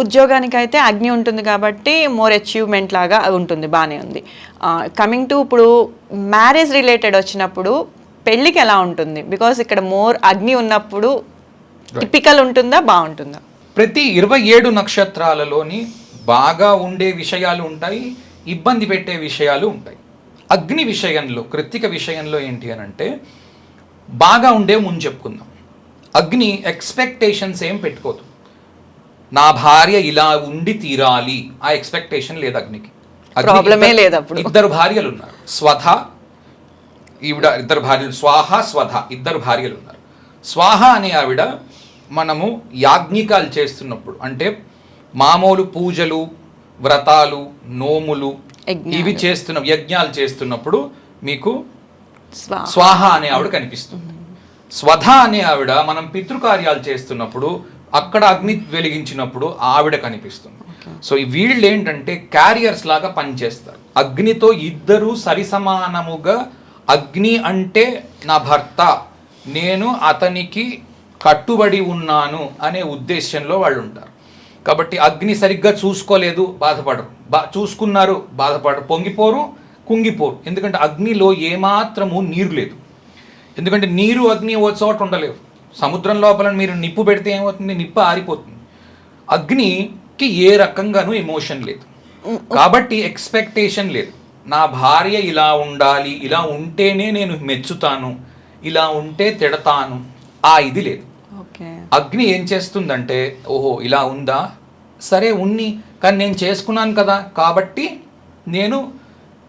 ఉద్యోగానికి అయితే అగ్ని ఉంటుంది కాబట్టి మోర్ అచీవ్మెంట్ లాగా ఉంటుంది, బాగానే ఉంది. కమింగ్ టు ఇప్పుడు మ్యారేజ్ రిలేటెడ్ వచ్చినప్పుడు పెళ్ళికి ఎలా ఉంటుంది? బికాస్ ఇక్కడ మోర్ అగ్ని ఉన్నప్పుడు టిపికల్ ఉంటుందా, బాగుంటుందా? ప్రతి 27 నక్షత్రాలలోని బాగా ఉండే విషయాలు ఉంటాయి, ఇబ్బంది పెట్టే విషయాలు ఉంటాయి. అగ్ని విషయంలో, కృత్తిక విషయంలో ఏంటి అని అంటే బాగా ఉండే ముందు చెప్పుకుందాం. అగ్ని ఎక్స్పెక్టేషన్స్ ఏం పెట్టుకోదు. నా భార్య ఇలా ఉండి తీరాలి, ఆ ఎక్స్పెక్టేషన్ లేదు అగ్నికి. ప్రాబ్లమే లేదు. అప్పుడు 2 భార్యలు ఉన్నారు, స్వధ ఈవిడ 2 భార్యలు, స్వాహ స్వధ 2 భార్యలు ఉన్నారు. స్వాహ అనే ఆవిడ మనము యాజ్ఞికాలు చేస్తున్నప్పుడు, అంటే మామూలు పూజలు, వ్రతాలు, నోములు ఇవి చేస్తున్న యజ్ఞాలు చేస్తున్నప్పుడు మీకు స్వాహ అనే ఆవిడ కనిపిస్తుంది. స్వధ అనే ఆవిడ మనం పితృకార్యాలు చేస్తున్నప్పుడు అక్కడ అగ్ని వెలిగించినప్పుడు ఆవిడ కనిపిస్తుంది. సో వీళ్ళు ఏంటంటే క్యారియర్స్ లాగా పనిచేస్తారు. అగ్నితో ఇద్దరు సరిసమానముగా, అగ్ని అంటే నా భర్త, నేను అతనికి కట్టుబడి ఉన్నాను అనే ఉద్దేశంలో వాళ్ళు ఉంటారు. కాబట్టి అగ్ని సరిగ్గా చూసుకోలేదు, బాధపడరు. చూసుకున్నారు, బాధపడరు. పొంగిపోరు, కుంగిపోరు. ఎందుకంటే అగ్నిలో ఏమాత్రము నీరు లేదు. ఎందుకంటే నీరు, అగ్ని ఓ చోట ఉండలేవు. సముద్రం లోపల మీరు నిప్పు పెడితే ఏమవుతుంది? నిప్పు ఆరిపోతుంది. అగ్నికి ఏ రకంగానూ ఎమోషన్ లేదు, కాబట్టి ఎక్స్పెక్టేషన్ లేదు. నా భార్య ఇలా ఉండాలి, ఇలా ఉంటేనే నేను మెచ్చుతాను, ఇలా ఉంటే తిడతాను, ఆ ఇది లేదు. అగ్ని ఏం చేస్తుందంటే, ఓహో ఇలా ఉందా, సరే ఉన్ని, కానీ నేను చేసుకున్నాను కదా, కాబట్టి నేను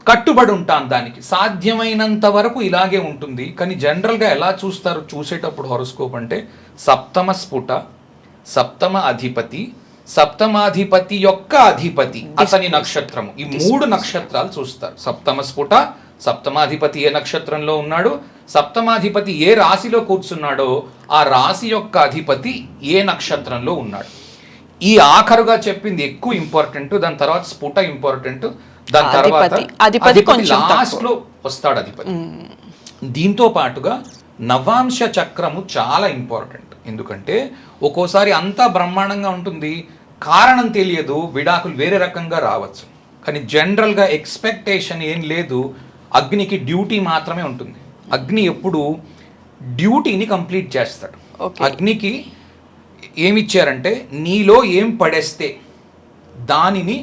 కట్టుబడి ఉంటాను దానికి. సాధ్యమైనంత వరకు ఇలాగే ఉంటుంది. కానీ జనరల్గా ఎలా చూస్తారు చూసేటప్పుడు హొరోస్కోప్ అంటే సప్తమ స్ఫుట, సప్తమ అధిపతి, సప్తమాధిపతి యొక్క అధిపతి, అతని నక్షత్రము, ఈ 3 నక్షత్రాలు చూస్తారు. సప్తమ స్ఫుట, సప్తమాధిపతి ఏ నక్షత్రంలో ఉన్నాడు, సప్తమాధిపతి ఏ రాశిలో కూర్చున్నాడో ఆ రాశి యొక్క అధిపతి ఏ నక్షత్రంలో ఉన్నాడు. ఈ ఆఖరుగా చెప్పింది ఎక్కువ ఇంపార్టెంట్, దాని తర్వాత స్ఫుట ఇంపార్టెంట్, దాని తర్వాత అధిపతి లాస్ట్ లో వస్తాడు అధిపతి. దీంతో పాటుగా నవాంశ చక్రము చాలా ఇంపార్టెంట్. ఎందుకంటే ఒక్కోసారి అంతా బ్రహ్మాండంగా ఉంటుంది, కారణం తెలియదు, విడాకులు వేరే రకంగా రావచ్చు. కానీ జనరల్గా ఎక్స్పెక్టేషన్ ఏం లేదు. అగ్నికి డ్యూటీ మాత్రమే ఉంటుంది. అగ్ని ఎప్పుడు డ్యూటీని కంప్లీట్ చేస్తాడు. అగ్నికి ఏమిచ్చారంటే నీలో ఏం పడేస్తే దానిని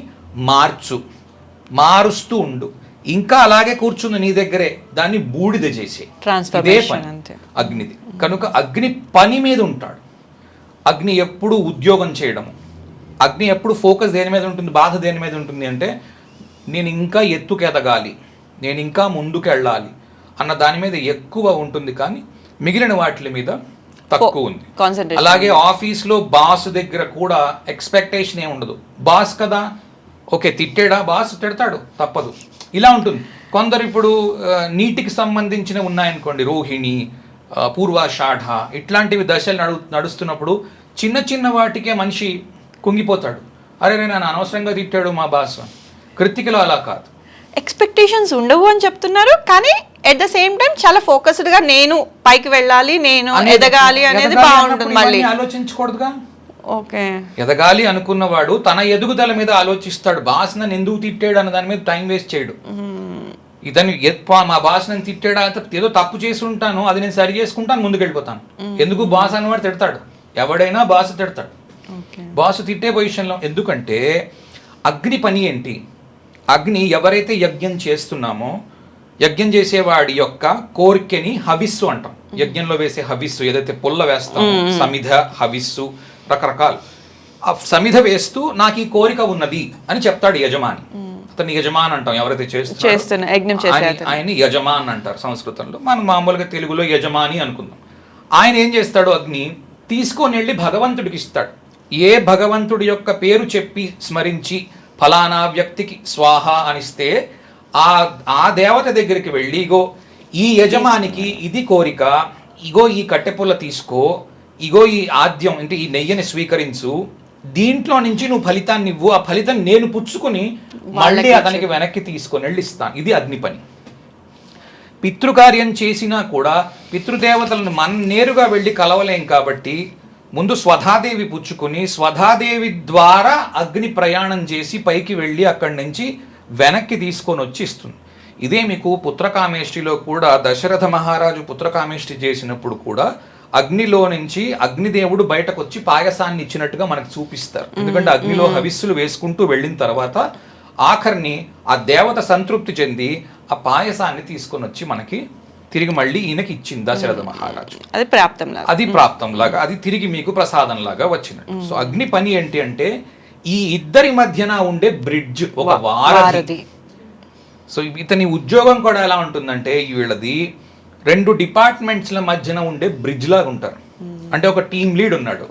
మారుస్తూ ఉండు, ఇంకా అలాగే కూర్చుంది నీ దగ్గరే, దాన్ని బూడిద చేసే, ఇదే పని అగ్నిది. కనుక అగ్ని పని మీద ఉంటాడు. అగ్ని ఎప్పుడు ఉద్యోగం చేయడము, అగ్ని ఎప్పుడు ఫోకస్ దేని మీద ఉంటుంది, బాధ దేని మీద ఉంటుంది అంటే నేను ఇంకా ఎత్తుకెదగాలి, నేను ఇంకా ముందుకు వెళ్ళాలి అన్న దాని మీద ఎక్కువ ఉంటుంది. కానీ మిగిలిన వాటి మీద తక్కువ ఉంది. అలాగే ఆఫీస్లో బాస్ దగ్గర కూడా ఎక్స్పెక్టేషన్ ఏమి ఉండదు. బాస్ కదా, ఓకే తిట్టాడా, బాస్ తిడతాడు, తప్పదు, ఇలా ఉంటుంది. కొందరు ఇప్పుడు నీటికి సంబంధించినవి ఉన్నాయనుకోండి, రోహిణి, పూర్వాషాఢ ఇట్లాంటివి దశలు నడుస్తున్నప్పుడు చిన్న చిన్న వాటికే మనిషి కుంగిపోతాడు. అరే నన్ను అనవసరంగా తిట్టాడు మా బాస్. కృత్తికలో అలా కాదు, ఎక్స్పెక్టేషన్స్ ఉండవు అని చెప్తున్నారు. కానీ ఎట్ ద సేమ్ టైం చాలా ఫోకస్డ్ గా నేను పైకి వెళ్ళాలి, నేను ఎదగాలి అనేది బాగుంటుంది. మళ్ళీ ఆలోచించకూడదుగా. ఓకే, ఎదగాలి అనుకున్నవాడు తన ఎదుగుదల మీద ఆలోచిస్తాడు. బాస్ నన్ను ఎందుకు తిట్టాడు అన్న దాని మీద టైం వేస్ట్ చేయడు. ఇతను మా బాస్ నన్ను తిట్టాడా, ఏదో తప్పు చేసి ఉంటాను, అది నేను సరి చేసుకుంటాను, ముందుకు వెళ్ళిపోతాను. ఎందుకు బాస్ అన్నవాడు తిడతాడు, ఎవడైనా బాస్ తిడతాడు. బాస్ తిట్టే పొజిషన్లో. ఎందుకంటే అగ్ని పని ఏంటి? అగ్ని ఎవరైతే యజ్ఞం చేస్తున్నామో, యజ్ఞం చేసేవాడి యొక్క కోరికని హవిస్సు అంటాం. యజ్ఞంలో వేసే హవిస్సు, ఏదైతే పుల్ల వేస్తామో, సమిధ, హవిస్సు, రకరకాలు. ఆ సమిధ వేస్తూ నాకు ఈ కోరిక ఉన్నది అని చెప్తాడు యజమాని. అతన్ని యజమాన్ అంటాం. ఎవరైతే చేస్తున్నారు ఆయన్ని యజమాన్ అంటారు సంస్కృతంలో. మనం మామూలుగా తెలుగులో యజమాని అనుకుందాం. ఆయన ఏం చేస్తాడు, అగ్ని తీసుకొని వెళ్ళి భగవంతుడికి ఇస్తాడు. ఏ భగవంతుడి యొక్క పేరు చెప్పి స్మరించి ఫలానా వ్యక్తికి స్వాహ అనిస్తే ఆ దేవత దగ్గరికి వెళ్ళి, ఇగో ఈ యజమానికి ఇది కోరిక, ఇగో ఈ కట్టెపుల్ల తీసుకో, ఇగో ఈ ఆద్యం అంటే ఈ నెయ్యిని స్వీకరించు, దీంట్లో నుంచి నువ్వు ఫలితాన్ని ఇవ్వు, ఆ ఫలితం నేను పుచ్చుకొని మళ్ళీ అతనికి వెనక్కి తీసుకొని వెళ్ళి ఇస్తాను. ఇది అగ్ని పని. పితృకార్యం చేసినా కూడా పితృదేవతలను మనం నేరుగా వెళ్ళి కలవలేం కాబట్టి ముందు స్వధాదేవి పుచ్చుకొని స్వధాదేవి ద్వారా అగ్ని ప్రయాణం చేసి పైకి వెళ్ళి అక్కడి నుంచి వెనక్కి తీసుకొని వచ్చి ఇస్తుంది. ఇదే మీకు పుత్రకామేష్టిలో కూడా దశరథ మహారాజు పుత్రకామేష్టి చేసినప్పుడు కూడా అగ్నిలో నుంచి అగ్నిదేవుడు బయటకు వచ్చి పాయసాన్ని ఇచ్చినట్టుగా మనకు చూపిస్తారు. ఎందుకంటే అగ్నిలో హవిస్సులు వేసుకుంటూ వెళ్ళిన తర్వాత ఆఖరిని ఆ దేవత సంతృప్తి చెంది ఆ పాయసాన్ని తీసుకొని వచ్చి మనకి తిరిగి మళ్ళీ ఈయనకి ఇచ్చింది దశరథ మహారాజు. అది ప్రాప్తంలాగా, అది తిరిగి మీకు ప్రసాదం లాగా వచ్చినట్టు. సో అగ్ని పని ఏంటి అంటే ఈ ఇద్దరి మధ్యన ఉండే బ్రిడ్జ్, ఒక వారధి. సో ఇతని ఉద్యోగం కూడా ఎలా ఉంటుందంటే వీళ్ళది 2 డిపార్ట్మెంట్స్ల మధ్యన ఉండే బ్రిడ్జ్ లాగా ఉంటారు. అంటే ఒక టీమ్ లీడ్ ఉన్నాడు,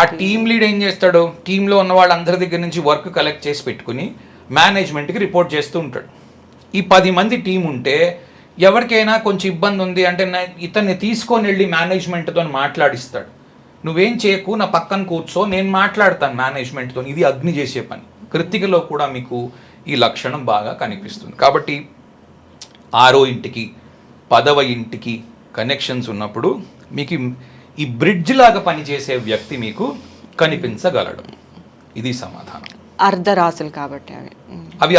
ఆ టీమ్ లీడ్ ఏం చేస్తాడు, టీంలో ఉన్న వాళ్ళందరి దగ్గర నుంచి వర్క్ కలెక్ట్ చేసి పెట్టుకుని మేనేజ్మెంట్కి రిపోర్ట్ చేస్తూ ఉంటాడు. ఈ 10 మంది టీం ఉంటే ఎవరికైనా కొంచెం ఇబ్బంది ఉంది అంటే ఇతన్ని తీసుకొని వెళ్ళి మేనేజ్మెంట్తో మాట్లాడిస్తాడు. నువ్వేం చేయకు, నా పక్కన కూర్చో, నేను మాట్లాడతాను మేనేజ్మెంట్తో. ఇది అగ్ని చేసే పని. కృత్తికలో కూడా మీకు ఈ లక్షణం బాగా కనిపిస్తుంది. కాబట్టి 6వ ఇంటికి 10వ ఇంటికి కనెక్షన్స్ ఉన్నప్పుడు మీకు ఈ బ్రిడ్జ్ లాగా పనిచేసే వ్యక్తి మీకు కనిపించగలడు. ఇది సమాధానం. అర్ధరాశులు కాబట్టి అవి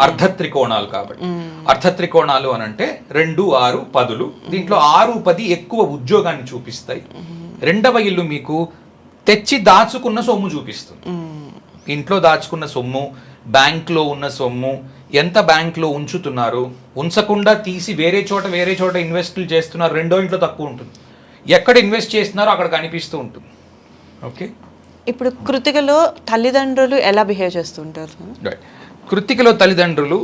అర్ధ త్రికోణాలు కాబట్టి. అర్ధ త్రికోణాలు అని అంటే 2, 6, 10. దీంట్లో 6, 10 ఎక్కువ ఉద్యోగాన్ని చూపిస్తాయి. 2వ ఇల్లు మీకు తెచ్చి దాచుకున్న సొమ్ము చూపిస్తుంది. ఇంట్లో దాచుకున్న సొమ్ము, బ్యాంక్లో ఉన్న సొమ్ము, ఎంత బ్యాంక్లో ఉంచుతున్నారు, ఉంచకుండా తీసి వేరే చోట ఇన్వెస్ట్లు చేస్తున్నారు, 2వ ఇంట్లో తక్కువ ఉంటుంది. ఎక్కడ ఇన్వెస్ట్ చేస్తున్నారో అక్కడ కనిపిస్తూ ఉంటుంది. ఓకే, ఇప్పుడు కృత్తికలో తల్లిదండ్రులు ఎలా బిహేవ్ చేస్తుంటారు? కృత్తికలో తల్లిదండ్రులు,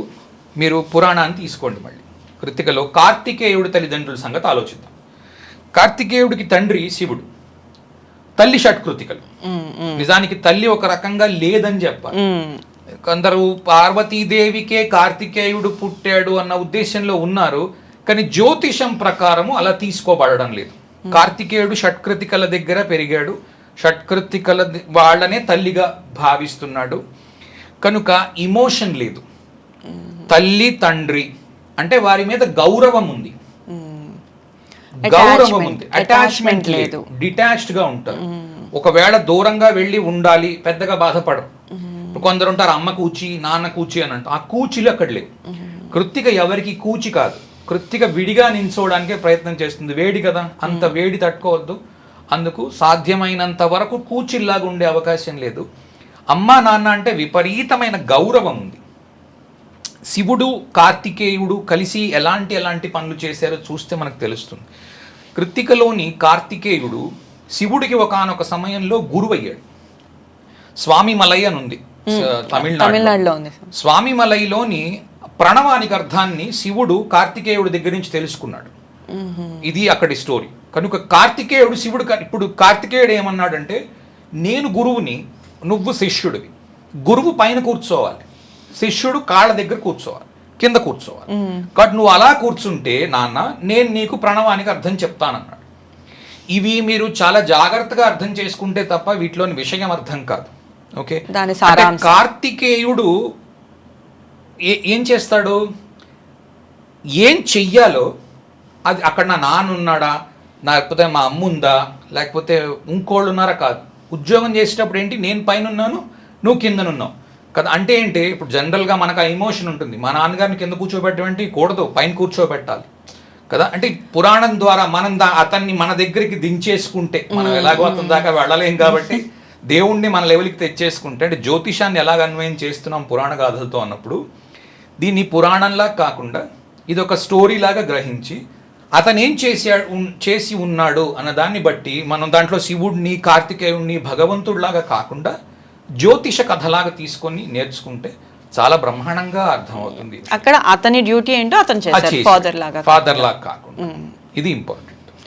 మీరు పురాణాన్ని తీసుకోండి. మళ్ళీ కృత్తికలో కార్తికేయుడి తల్లిదండ్రుల సంగతి ఆలోచిద్దాం. కార్తికేయుడికి తండ్రి శివుడు, తల్లి షట్కృతికలు. నిజానికి తల్లి ఒక రకంగా లేదని చెప్పాలి. కొందరు పార్వతీదేవికే కార్తికేయుడు పుట్టాడు అన్న ఉద్దేశంలో ఉన్నారు, కానీ జ్యోతిషం ప్రకారము అలా తీసుకోబడడం లేదు. కార్తికేయుడు షట్కృతికల దగ్గర పెరిగాడు, షట్కృతికల వాళ్ళనే తల్లిగా భావిస్తున్నాడు, కనుక ఇమోషన్ లేదు. తల్లి తండ్రి అంటే వారి మీద గౌరవం ఉంది, అటాచ్మెంట్ లేదు, డిటాచ్డ్ గా ఉంటారు. ఒకవేళ దూరంగా వెళ్ళి ఉండాలి, పెద్దగా బాధపడరు. కొందరు ఉంటారు అమ్మ కూచి నాన్న కూచి అని అంటారు, ఆ కూచిలు అక్కడ లేవు. కృత్తిక ఎవరికి కూచి కాదు, కృత్తిక విడిగా నించోడానికే ప్రయత్నం చేస్తుంది. వేడి కదా, అంత వేడి తట్టుకోవద్దు, అందుకు సాధ్యమైనంత వరకు కూచిల్లాగా ఉండే అవకాశం లేదు. అమ్మ నాన్న అంటే విపరీతమైన గౌరవం ఉంది. శివుడు కార్తికేయుడు కలిసి ఎలాంటి పనులు చేశారో చూస్తే మనకు తెలుస్తుంది. కృత్తికలోని కార్తికేయుడు శివుడికి ఒకానొక సమయంలో గురువయ్యాడు. స్వామిమలై అని ఉంది తమిళనాడులో. స్వామిమలైలోని ప్రణవానికి అర్థాన్ని శివుడు కార్తికేయుడి దగ్గర నుంచి తెలుసుకున్నాడు. ఇది అక్కడి స్టోరీ. కనుక కార్తికేయుడు శివుడు, ఇప్పుడు కార్తికేయుడు ఏమన్నాడంటే, నేను గురువుని, నువ్వు శిష్యుడివి. గురువు పైన కూర్చోవాలి, శిష్యుడు కాళ్ళ దగ్గర కూర్చోవాలి, కింద కూర్చోవాలి. కాబట్టి నువ్వు అలా కూర్చుంటే నాన్న నేను నీకు ప్రణవానికి అర్థం చెప్తానన్నాడు. ఇవి మీరు చాలా జాగ్రత్తగా అర్థం చేసుకుంటే తప్ప వీటిలోని విషయం అర్థం కాదు. ఓకే, కార్తికేయుడు ఏం చేస్తాడు, ఏం చెయ్యాలో అది అక్కడ నా నాన్న ఉన్నాడా, లేకపోతే మా అమ్మ ఉందా, లేకపోతే ఇంకోళ్ళు ఉన్నారా కాదు. ఉద్యోగం చేసేటప్పుడు ఏంటి, నేను పైన ఉన్నాను, నువ్వు కిందనున్నావు కదా. అంటే ఏంటి, ఇప్పుడు జనరల్గా మనకు ఆ ఎమోషన్ ఉంటుంది, మా నాన్నగారిని కింద కూర్చోబెట్టమంటే కూడదు, పైన కూర్చోబెట్టాలి కదా. అంటే పురాణం ద్వారా మనం అతన్ని మన దగ్గరికి దించేసుకుంటే, మనం ఎలాగో అతని దాకా వెళ్ళలేం కాబట్టి దేవుణ్ణి మన లెవెల్కి తెచ్చేసుకుంటే, అంటే జ్యోతిషాన్ని ఎలాగ అన్వయం చేస్తున్నాం పురాణ గాథలతో అన్నప్పుడు, దీన్ని పురాణంలా కాకుండా ఇది ఒక స్టోరీ లాగా గ్రహించి అతను ఏం చేసి ఉన్నాడు అన్న దాన్ని బట్టి మనం దాంట్లో శివుడిని కార్తికేయుడిని భగవంతుడిలాగా కాకుండా జ్యోతిష కథలాగా తీసుకొని నేర్చుకుంటే చాలా బ్రహ్మాండంగా అర్థమవుతుంది. అక్కడ అతని డ్యూటీ ఏంటో అతను చేశాడు, ఫాదర్ లాగా కాకుండా. ఇది ఇంపార్టెంట్.